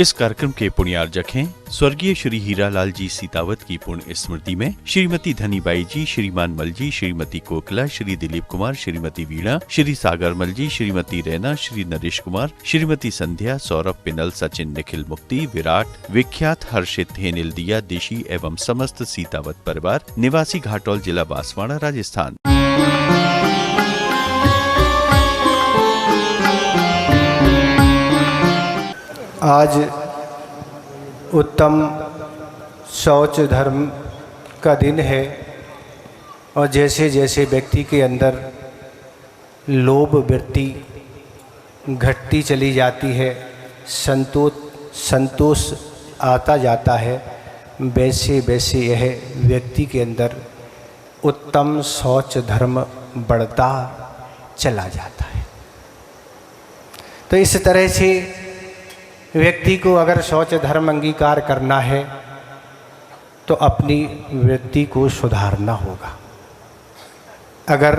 इस कार्यक्रम के पुण्यार्जक हैं स्वर्गीय श्री हीरालाल जी सीतावत की पुण्य स्मृति में श्रीमती धनीबाई जी, श्रीमान मल जी, श्रीमती कोकिला, श्री दिलीप कुमार, श्रीमती वीणा, श्री सागर मल जी, श्रीमती रैना, श्री नरेश कुमार, श्रीमती संध्या, सौरभ, पिनल, सचिन, निखिल, मुक्ति, विराट, विख्यात, हर्षित, हेनिल, दिया, देशी एवं समस्त सीतावत परिवार, निवासी घाटोल, जिला बांसवाड़ा, राजस्थान। आज उत्तम शौच धर्म का दिन है और जैसे जैसे व्यक्ति के अंदर लोभ वृत्ति घटती चली जाती है, संतोष आता जाता है, वैसे वैसे यह व्यक्ति के अंदर उत्तम शौच धर्म बढ़ता चला जाता है। तो इस तरह से व्यक्ति को अगर शौच धर्म अंगीकार करना है तो अपनी वृत्ति को सुधारना होगा। अगर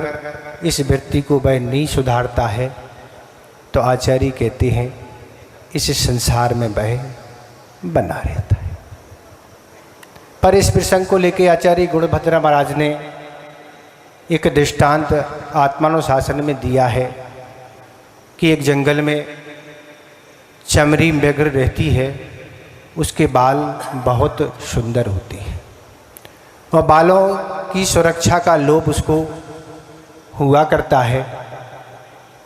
इस वृत्ति को वह नहीं सुधारता है तो आचार्य कहते हैं इस संसार में वह बना रहता है। पर इस प्रसंग को लेकर आचार्य गुणभद्र महाराज ने एक दृष्टांत आत्मानुशासन में दिया है कि एक जंगल में चमरी मृग रहती है, उसके बाल बहुत सुंदर होते हैं और बालों की सुरक्षा का लोभ उसको हुआ करता है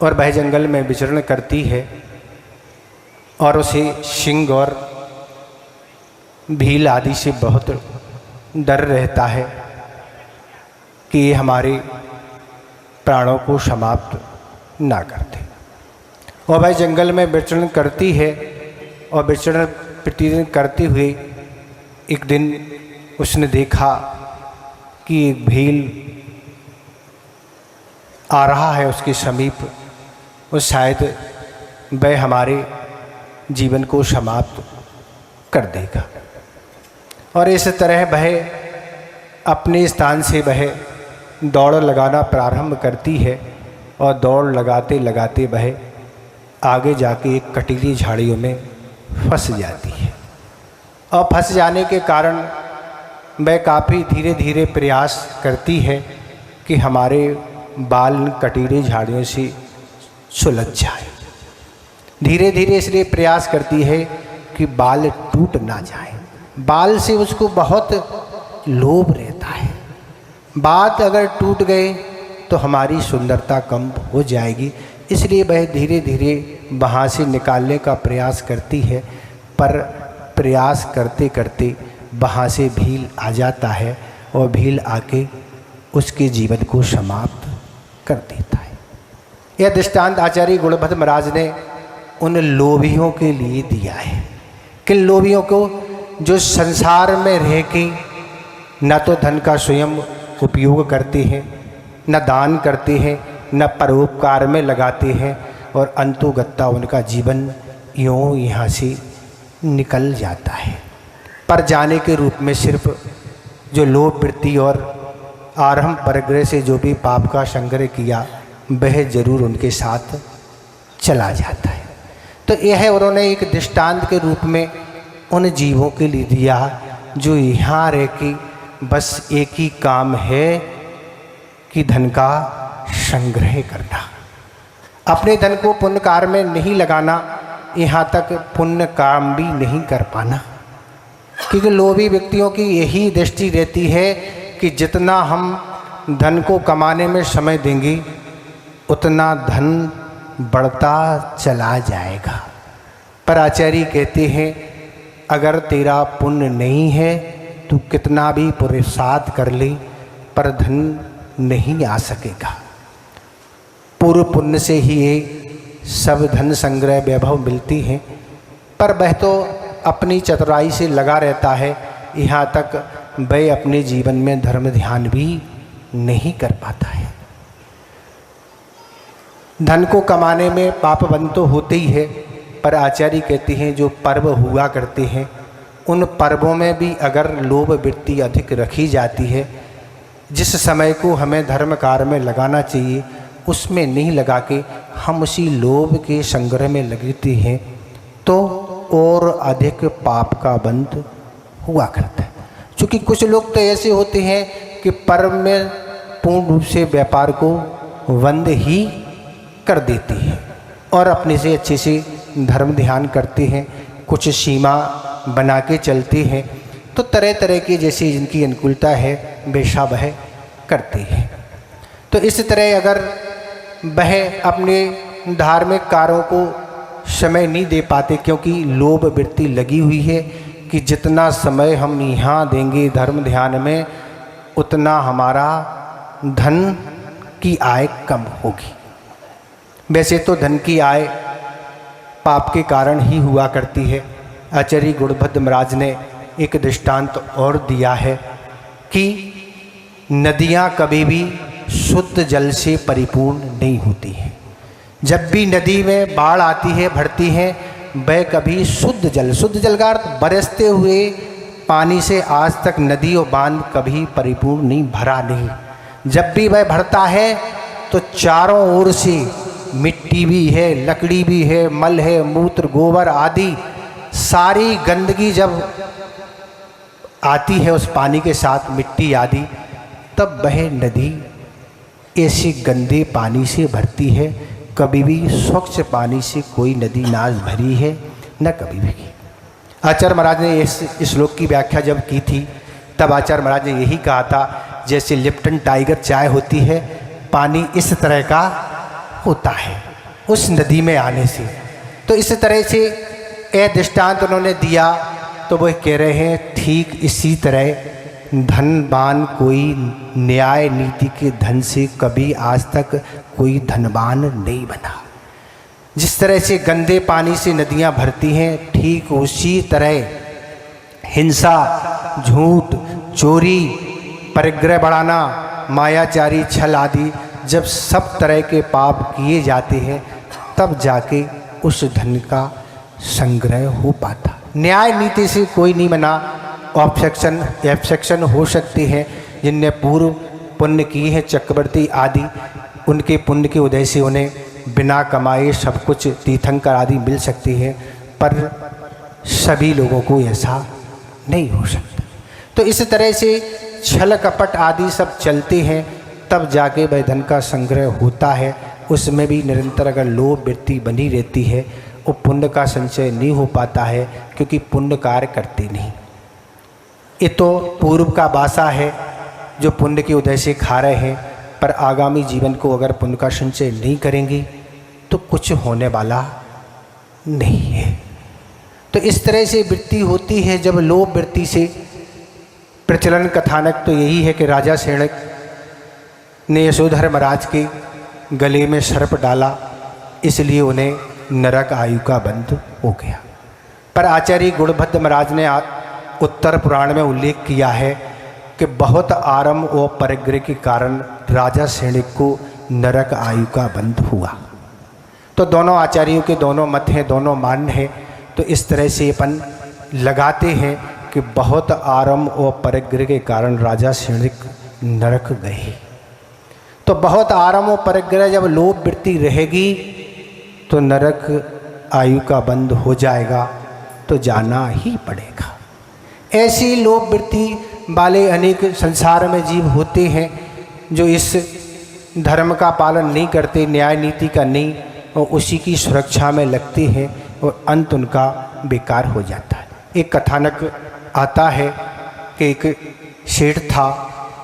और वह जंगल में विचरण करती है और उसे सिंह और भील आदि से बहुत डर रहता है कि ये हमारे प्राणों को समाप्त ना कर दे। और वह जंगल में विचरण करती है और विचरण प्रतिदिन करते हुए एक दिन उसने देखा कि एक भील आ रहा है उसके समीप और शायद वह हमारे जीवन को समाप्त कर देगा। और इस तरह वह अपने स्थान से वह दौड़ लगाना प्रारंभ करती है और दौड़ लगाते लगाते वह आगे जाके एक कटीली झाड़ियों में फंस जाती है और फंस जाने के कारण वह काफ़ी धीरे धीरे प्रयास करती है कि हमारे बाल कटीली झाड़ियों से सुलझ जाए। धीरे धीरे इसलिए प्रयास करती है कि बाल टूट ना जाए। बाल से उसको बहुत लोभ रहता है, बात अगर टूट गए तो हमारी सुंदरता कम हो जाएगी, इसलिए वह धीरे धीरे वहाँ से निकालने का प्रयास करती है। पर प्रयास करते करते वहाँ से भील आ जाता है और भील आके उसके जीवन को समाप्त कर देता है। यह दृष्टांत आचार्य गुणभद्र महाराज ने उन लोभियों के लिए दिया है। किन लोभियों को? जो संसार में रह के न तो धन का स्वयं उपयोग करते हैं, न दान करते हैं, न परोपकार में लगाते हैं और अंतुगत्ता उनका जीवन यूँ यहाँ से निकल जाता है। पर जाने के रूप में सिर्फ जो लोभ वृत्ति और आरंभ परग्रह से जो भी पाप का संग्रह किया वह जरूर उनके साथ चला जाता है। तो यह उन्होंने एक दृष्टांत के रूप में उन जीवों के लिए दिया जो यहाँ रह के बस एक ही काम है कि धन का संग्रह करना, अपने धन को पुण्य कार्य में नहीं लगाना, यहाँ तक पुण्य काम भी नहीं कर पाना। क्योंकि लोभी व्यक्तियों की यही दृष्टि रहती है कि जितना हम धन को कमाने में समय देंगे उतना धन बढ़ता चला जाएगा। पर आचार्य कहते हैं अगर तेरा पुण्य नहीं है तो कितना भी पुरुषार्थ कर ले पर धन नहीं आ सकेगा। पूर्व पुण्य से ही ये सब धन संग्रह वैभव मिलती हैं, पर वह तो अपनी चतुराई से लगा रहता है, यहाँ तक वह अपने जीवन में धर्म ध्यान भी नहीं कर पाता है। धन को कमाने में पापबंध तो होते ही है, पर आचार्य कहते हैं जो पर्व हुआ करते हैं उन पर्वों में भी अगर लोभ वृत्ति अधिक रखी जाती है, जिस समय को हमें धर्म कार्य में लगाना चाहिए उसमें नहीं लगा के हम उसी लोभ के संग्रह में लगते हैं, तो और अधिक पाप का बंध हुआ करता है। क्योंकि कुछ लोग तो ऐसे होते हैं कि पर्व में पूर्ण रूप से व्यापार को बंद ही कर देते हैं और अपने से अच्छे से धर्म ध्यान करते हैं, कुछ सीमा बना के चलते हैं, तो तरह तरह की जैसी जिनकी अनुकूलता है वैसा वह करते हैं। तो इस तरह अगर वह अपने धार्मिक कार्यों को समय नहीं दे पाते, क्योंकि लोभ वृत्ति लगी हुई है कि जितना समय हम यहाँ देंगे धर्म ध्यान में उतना हमारा धन की आय कम होगी। वैसे तो धन की आय पाप के कारण ही हुआ करती है। आचार्य गुणभद्र महाराज ने एक दृष्टांत और दिया है कि नदियाँ कभी भी शुद्ध जल से परिपूर्ण नहीं होती हैं। जब भी नदी में बाढ़ आती है, भरती है, वह कभी शुद्ध जल का अर्थ बरसते हुए पानी से आज तक नदी और बांध कभी परिपूर्ण नहीं भरा नहीं। जब भी वह भरता है तो चारों ओर से मिट्टी भी है, लकड़ी भी है, मल है, मूत्र, गोबर आदि सारी गंदगी जब आती है उस पानी के साथ, मिट्टी आदि, तब वह नदी ऐसे गंदे पानी से भरती है। कभी भी स्वच्छ पानी से कोई नदी ना भरी है, न कभी भी। आचार्य महाराज ने इस श्लोक की व्याख्या जब की थी तब आचार्य महाराज ने यही कहा था, जैसे लिप्टन टाइगर चाय होती है, पानी इस तरह का होता है उस नदी में आने से। तो इस तरह से यह दृष्टांत उन्होंने दिया, तो वह कह रहे हैं ठीक इसी तरह धनवान कोई न्याय नीति के धन से कभी आज तक कोई धनवान नहीं बना। जिस तरह से गंदे पानी से नदियां भरती हैं, ठीक उसी तरह हिंसा, झूठ, चोरी, परिग्रह बढ़ाना, मायाचारी, छल आदि जब सब तरह के पाप किए जाते हैं तब जाके उस धन का संग्रह हो पाता। न्याय नीति से कोई नहीं बना। ऑब्जेक्शन हो सकते हैं जिनने पूर्व पुण्य किए हैं, चक्रवर्ती आदि, उनके पुण्य के उदय से उन्हें बिना कमाए सब कुछ तीर्थंकर आदि मिल सकती है, पर सभी लोगों को ऐसा नहीं हो सकता। तो इस तरह से छल कपट आदि सब चलते हैं, तब जाके वह धन का संग्रह होता है। उसमें भी निरंतर अगर लोभ वृत्ति बनी रहती है, वो पुण्य का संचय नहीं हो पाता है, क्योंकि पुण्य कार्य करते नहीं। ये तो पूर्व का वासा है जो पुण्य के उदय से खा रहे हैं, पर आगामी जीवन को अगर पुण्य का संचय नहीं करेंगे तो कुछ होने वाला नहीं है। तो इस तरह से वृत्ति होती है। जब लोभ वृत्ति से प्रचलन कथानक तो यही है कि राजा सेणक ने यशोधर महाराज के गले में सर्प डाला, इसलिए उन्हें नरक आयु का बंध हो गया। पर आचार्य गुणभद्र महाराज ने उत्तर पुराण में उल्लेख किया है कि बहुत आरंभ और परिग्रह के कारण राजा सेणक को नरक आयु का बंध हुआ। तो दोनों आचार्यों के दोनों मत हैं, दोनों मान्य हैं। तो इस तरह से अपन लगाते हैं कि बहुत आरंभ और परिग्रह के कारण राजा सेणक नरक गए। तो बहुत आरंभ और परिग्रह जब लोभ वृत्ति रहेगी तो नरक आयु का बंध हो जाएगा, तो जाना ही पड़ेगा। ऐसी लोभ वृत्ति वाले अनेक संसार में जीव होते हैं जो इस धर्म का पालन नहीं करते, न्याय नीति का नहीं, और उसी की सुरक्षा में लगते हैं और अंत उनका बेकार हो जाता है। एक कथानक आता है कि एक सेठ था,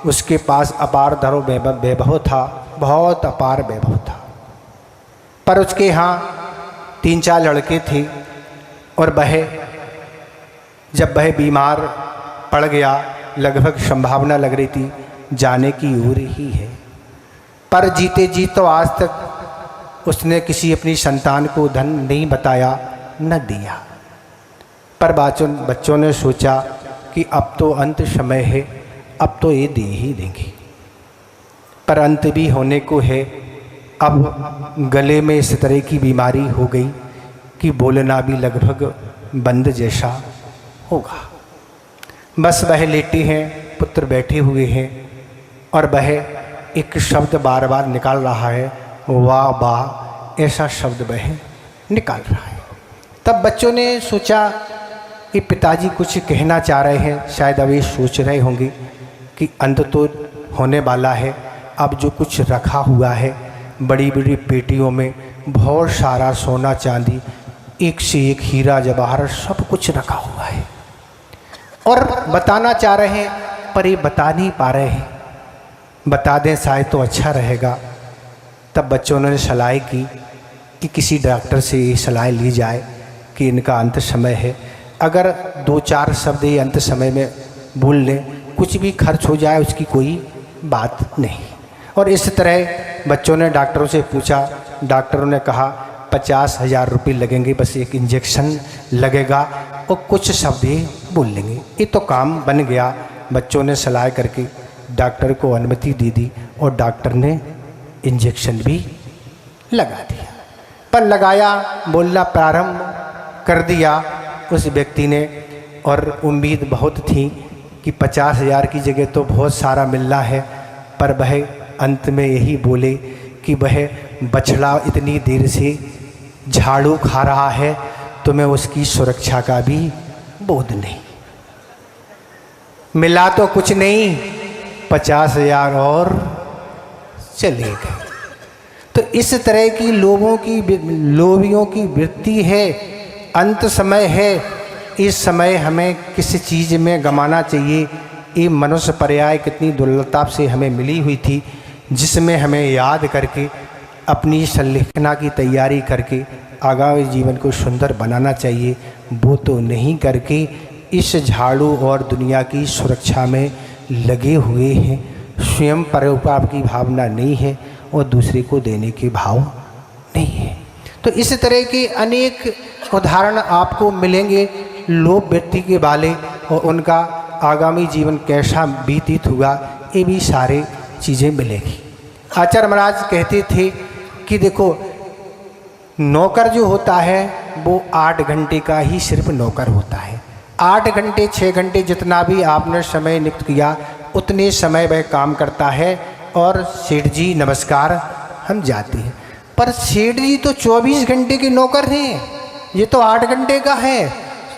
उसके पास अपार धरो वैभव था, बहुत अपार वैभव था, पर उसके यहाँ 3-4 लड़के थे और जब वह बीमार पड़ गया, लगभग संभावना लग रही थी जाने की ओर ही है, पर जीते जी तो आज तक उसने किसी अपनी संतान को धन नहीं बताया, न दिया। पर बच्चों ने सोचा कि अब तो अंत समय है, अब तो ये दे ही देंगे। पर अंत भी होने को है। अब गले में इस तरह की बीमारी हो गई कि बोलना भी लगभग बंद जैसा होगा। बस वह लेटे हैं, पुत्र बैठे हुए हैं और वह एक शब्द बार बार निकाल रहा है, वाह वाह, ऐसा शब्द वह निकाल रहा है। तब बच्चों ने सोचा कि पिताजी कुछ कहना चाह रहे हैं, शायद अब ये सोच रहे होंगे कि अंत तो होने वाला है। अब जो कुछ रखा हुआ है बड़ी बड़ी पेटियों में बहुत सारा सोना चांदी, एक से एक हीरा जवाहर सब कुछ रखा हुआ है, और बताना चाह रहे हैं पर ये बता नहीं पा रहे हैं। बता दें शायद तो अच्छा रहेगा। तब बच्चों ने सलाह की कि किसी डॉक्टर से ये सलाह ली जाए कि इनका अंत समय है। अगर 2-4 शब्द ये अंत समय में बोल लें, कुछ भी खर्च हो जाए उसकी कोई बात नहीं। और इस तरह बच्चों ने डॉक्टरों से पूछा। डॉक्टरों ने कहा 50,000 रुपये लगेंगे, बस एक इंजेक्शन लगेगा और कुछ शब्द ही बोल लेंगे। ये तो काम बन गया। बच्चों ने सलाह करके डॉक्टर को अनुमति दे दी और डॉक्टर ने इंजेक्शन भी लगा दिया। पर लगाया, बोलना प्रारंभ कर दिया उस व्यक्ति ने, और उम्मीद बहुत थी कि 50,000 की जगह तो बहुत सारा मिलना है। पर वह अंत में यही बोले कि वह बछड़ा इतनी देर से झाड़ू खा रहा है तो मैं उसकी सुरक्षा का भी बोध नहीं। मिला तो कुछ नहीं, 50,000 और चले गए। तो इस तरह की लोभियों की वृत्ति है। अंत समय है, इस समय हमें किसी चीज़ में गंवाना चाहिए। ये मनुष्य पर्याय कितनी दुर्लभता से हमें मिली हुई थी, जिसमें हमें याद करके अपनी संलेखना की तैयारी करके आगामी जीवन को सुंदर बनाना चाहिए। वो तो नहीं करके इस झाड़ू और दुनिया की सुरक्षा में लगे हुए हैं। स्वयं परोपकार की भावना नहीं है और दूसरे को देने के भाव नहीं है। तो इस तरह के अनेक उदाहरण आपको मिलेंगे लोभ वृत्ति के वाले, और उनका आगामी जीवन कैसा व्यतीत हुआ ये भी सारे चीज़ें मिलेगी। आचार्य महाराज कहते थे कि देखो, नौकर जो होता है वो 8 घंटे का ही सिर्फ नौकर होता है। 8 घंटे 6 घंटे जितना भी आपने समय नियुक्त किया उतने समय वह काम करता है, और सेठ जी नमस्कार हम जाते हैं। पर सेठ जी तो 24 घंटे के नौकर हैं, ये तो 8 घंटे का है।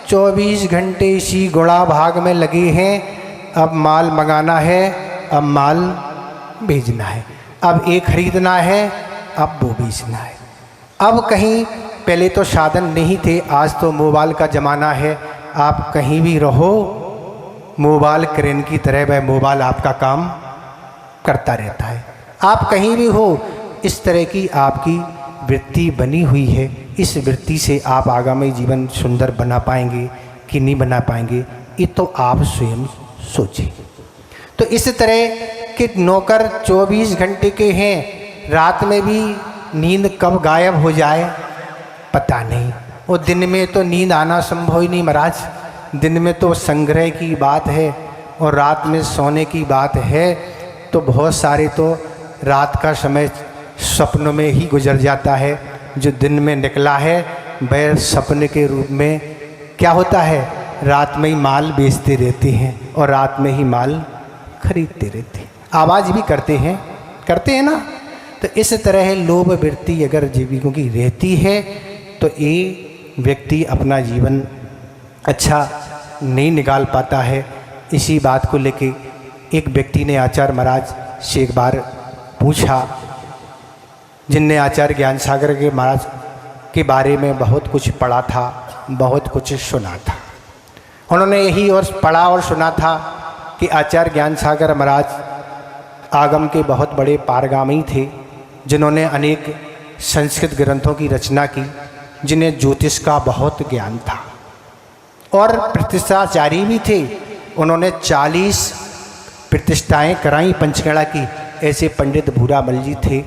24 घंटे इसी गुणा भाग में लगे हैं। अब माल मंगाना है, अब माल भेजना है, अब ये खरीदना है, अब वो बेचना है। अब कहीं पहले तो साधन नहीं थे, आज तो मोबाइल का ज़माना है। आप कहीं भी रहो, मोबाइल क्रेन की तरह वह मोबाइल आपका काम करता रहता है। आप कहीं भी हो, इस तरह की आपकी वृत्ति बनी हुई है। इस वृत्ति से आप आगामी जीवन सुंदर बना पाएंगे कि नहीं बना पाएंगे, ये तो आप स्वयं सोचें। तो इस तरह के नौकर 24 घंटे के हैं। रात में भी नींद कब गायब हो जाए पता नहीं। और दिन में तो नींद आना संभव ही नहीं महाराज। दिन में तो संग्रह की बात है और रात में सोने की बात है। तो बहुत सारे तो रात का समय सपनों में ही गुजर जाता है। जो दिन में निकला है वह सपने के रूप में क्या होता है, रात में ही माल बेचते रहते हैं और रात में ही माल खरीदते रहते हैं। आवाज़ भी करते हैं ना। तो इस तरह लोभ वृत्ति अगर जीविकों की रहती है तो ये व्यक्ति अपना जीवन अच्छा नहीं निकाल पाता है। इसी बात को लेके एक व्यक्ति ने आचार्य महाराज से एक बार पूछा, जिनने आचार्य ज्ञान सागर के महाराज के बारे में बहुत कुछ पढ़ा था, बहुत कुछ सुना था। उन्होंने यही और पढ़ा और सुना था कि आचार्य ज्ञान सागर महाराज आगम के बहुत बड़े पारगामी थे, जिन्होंने अनेक संस्कृत ग्रंथों की रचना की, जिन्हें ज्योतिष का बहुत ज्ञान था और प्रतिष्ठाचारी भी थे। उन्होंने 40 प्रतिष्ठाएं कराई पंचकड़ा की। ऐसे पंडित भूरामल जी थे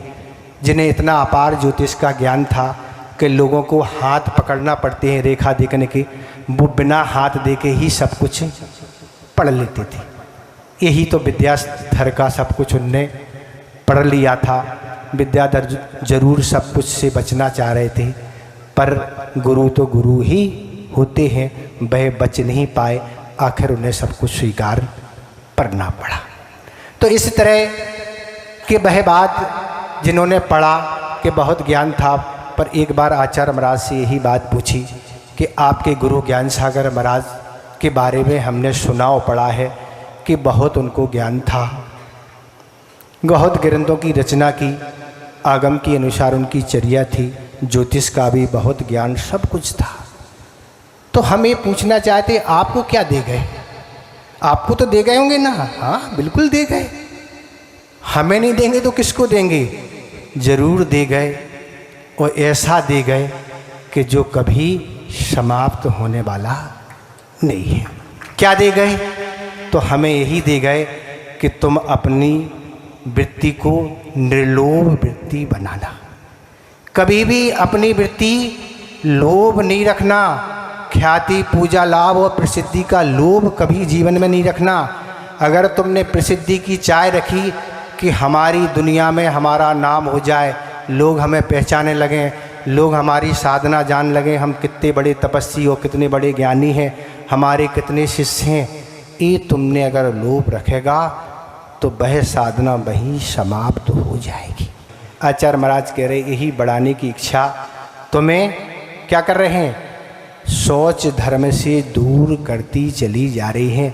जिन्हें इतना अपार ज्योतिष का ज्ञान था कि लोगों को हाथ पकड़ना पड़ते हैं रेखा देखने के, वो बिना हाथ देके ही सब कुछ पढ़ लेते थे। यही तो विद्याधर का सब कुछ उनने पढ़ लिया था। विद्याधर जरूर सब कुछ से बचना चाह रहे थे, पर गुरु तो गुरु ही होते हैं, वह बच नहीं पाए। आखिर उन्हें सब कुछ स्वीकार करना पड़ा। तो इस तरह के वह बात जिन्होंने पढ़ा कि बहुत ज्ञान था, पर एक बार आचार्य महाराज से यही बात पूछी कि आपके गुरु ज्ञान सागर महाराज के बारे में हमने सुना और पढ़ा है कि बहुत उनको ज्ञान था, बहुत ग्रंथों की रचना की, आगम के अनुसार उनकी चर्या थी, ज्योतिष का भी बहुत ज्ञान, सब कुछ था। तो हम ये पूछना चाहते आपको क्या दे गए? आपको तो दे गए होंगे ना? हाँ बिल्कुल दे गए। हमें नहीं देंगे तो किसको देंगे? जरूर दे गए, और ऐसा दे गए कि जो कभी समाप्त होने वाला नहीं है। क्या दे गए? तो हमें यही दे गए कि तुम अपनी वृत्ति को निर्लोभ वृत्ति बनाना। कभी भी अपनी वृत्ति लोभ नहीं रखना। ख्याति, पूजा, लाभ और प्रसिद्धि का लोभ कभी जीवन में नहीं रखना। अगर तुमने प्रसिद्धि की चाय रखी कि हमारी दुनिया में हमारा नाम हो जाए, लोग हमें पहचाने लगें, लोग हमारी साधना जान लगें, हम कितने बड़े तपस्वी और कितने बड़े ज्ञानी हैं, हमारे कितने शिष्य हैं, ये तुमने अगर लोभ रखेगा तो वह साधना वहीं समाप्त हो जाएगी। आचार्य महाराज कह रहे यही बढ़ाने की इच्छा तुम्हें क्या कर रहे हैं? सोच धर्म से दूर करती चली जा रही हैं।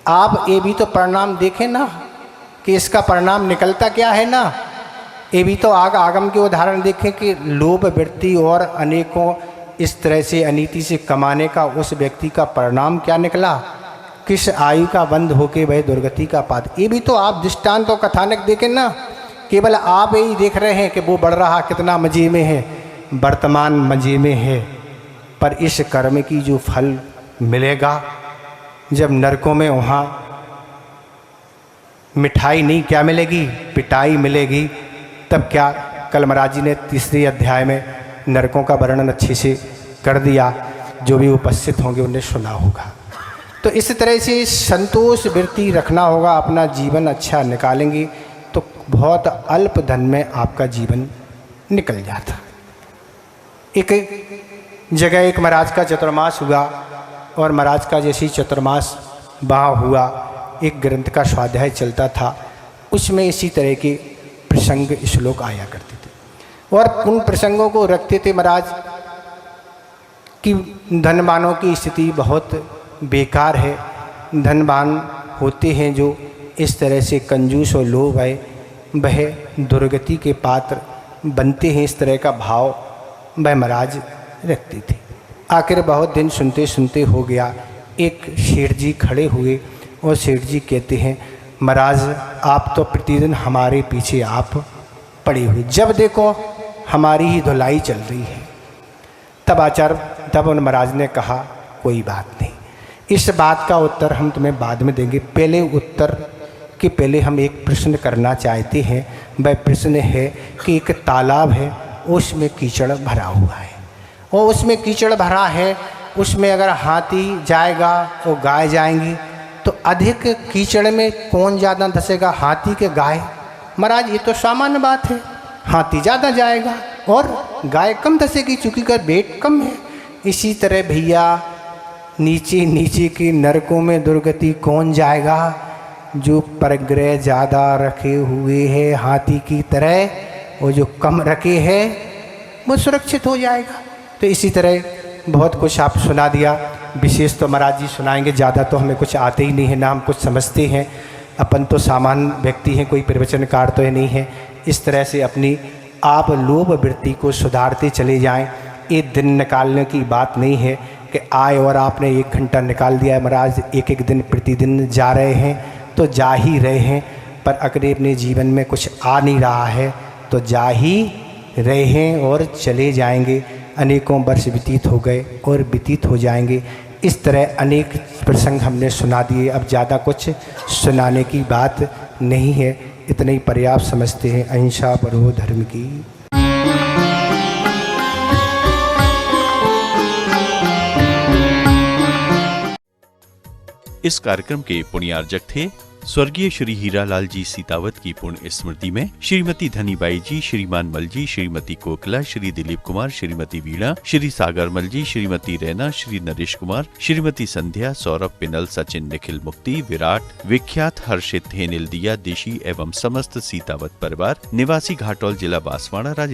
आप ये भी तो परिणाम देखें ना कि इसका परिणाम निकलता क्या है ना। ये भी तो आगम के उदाहरण देखें कि लोभ वृत्ति और अनेकों इस तरह से अनीति से कमाने का उस व्यक्ति का परिणाम क्या निकला, किस आयु का बंद होके वह दुर्गति का पात। ये भी तो आप दृष्टांत और कथानक देखें ना। केवल आप यही देख रहे हैं कि वो बढ़ रहा, कितना मजे में है, वर्तमान मजे में है, पर इस कर्म की जो फल मिलेगा जब नरकों में, वहाँ मिठाई नहीं, क्या मिलेगी? पिटाई मिलेगी। तब क्या? कल महाराज जी ने 3 अध्याय में नरकों का वर्णन अच्छे से कर दिया, जो भी उपस्थित होंगे उन्हें सुना होगा। तो इस तरह से संतोष वृत्ति रखना होगा। अपना जीवन अच्छा निकालेंगे तो बहुत अल्प धन में आपका जीवन निकल जाता। एक जगह एक महाराज का चतुर्मास हुआ, और महाराज का जैसे चतुर्मास वहाँ हुआ, एक ग्रंथ का स्वाध्याय चलता था, उसमें इसी तरह के प्रसंग श्लोक आया करते थे, और उन प्रसंगों को रखते थे महाराज कि धनवानों की स्थिति बहुत बेकार है। धनवान होते हैं जो इस तरह से कंजूस और लोभ है, वह दुर्गति के पात्र बनते हैं। इस तरह का भाव वह महाराज रखते थे। आखिर बहुत दिन सुनते सुनते हो गया, एक सेठ जी खड़े हुए और सेठ जी कहते हैं, महाराज आप तो प्रतिदिन हमारे पीछे आप पड़े हुए, जब देखो हमारी ही धुलाई चल रही है। तब उन महाराज ने कहा कोई बात नहीं, इस बात का उत्तर हम तुम्हें बाद में देंगे, पहले उत्तर के पहले हम एक प्रश्न करना चाहते हैं। वह प्रश्न है कि एक तालाब है, उसमें कीचड़ भरा हुआ है, और उसमें कीचड़ भरा है, उसमें अगर हाथी जाएगा और गाय जाएंगी तो अधिक कीचड़ में कौन ज़्यादा धंसेगा, हाथी के गाय? महाराज ये तो सामान्य बात है, हाथी ज़्यादा जाएगा और गाय कम धंसेगी, चूँकि का वेट कम है। इसी तरह भैया नीचे नीचे के नरकों में दुर्गति कौन जाएगा? जो परग्रह ज़्यादा रखे हुए हैं हाथी की तरह, और जो कम रखे हैं वो सुरक्षित हो जाएगा। तो इसी तरह बहुत कुछ आप सुना दिया। विशेष तो महाराज जी सुनाएंगे, ज़्यादा तो हमें कुछ आते ही नहीं है, ना हम कुछ समझते हैं, अपन तो सामान्य व्यक्ति हैं, कोई प्रवचनकार तो नहीं है। इस तरह से अपनी आप लोभ वृत्ति को सुधारते चले जाएं। एक दिन निकालने की बात नहीं है कि आए और आपने 1 घंटा निकाल दिया है। महाराज एक दिन प्रतिदिन जा रहे हैं तो जा ही रहे हैं, पर अगर अपने जीवन में कुछ आ नहीं रहा है तो जा ही रहे हैं और चले जाएंगे। अनेकों वर्ष व्यतीत हो गए और व्यतीत हो जाएंगे। इस तरह अनेक प्रसंग हमने सुना दिए, अब ज़्यादा कुछ सुनाने की बात नहीं है, इतने ही पर्याप्त समझते हैं। अहिंसा परो धर्म की। इस कार्यक्रम के पुण्यार्जक थे स्वर्गीय श्री हीरालाल जी सीतावत की पुण्य स्मृति में श्रीमती धनीबाई जी, श्रीमान मल जी, श्रीमती कोकिला, श्री दिलीप कुमार, श्रीमती वीणा, श्री सागर मल जी, श्रीमती रैना, श्री नरेश कुमार, श्रीमती संध्या, सौरभ, पिनल, सचिन, निखिल, मुक्ति, विराट, विख्यात, हर्षित, हेनिल, दिया, देशी एवं समस्त सीतावत परिवार, निवासी घाटोल, जिला बांसवाड़ा, राजस्थान।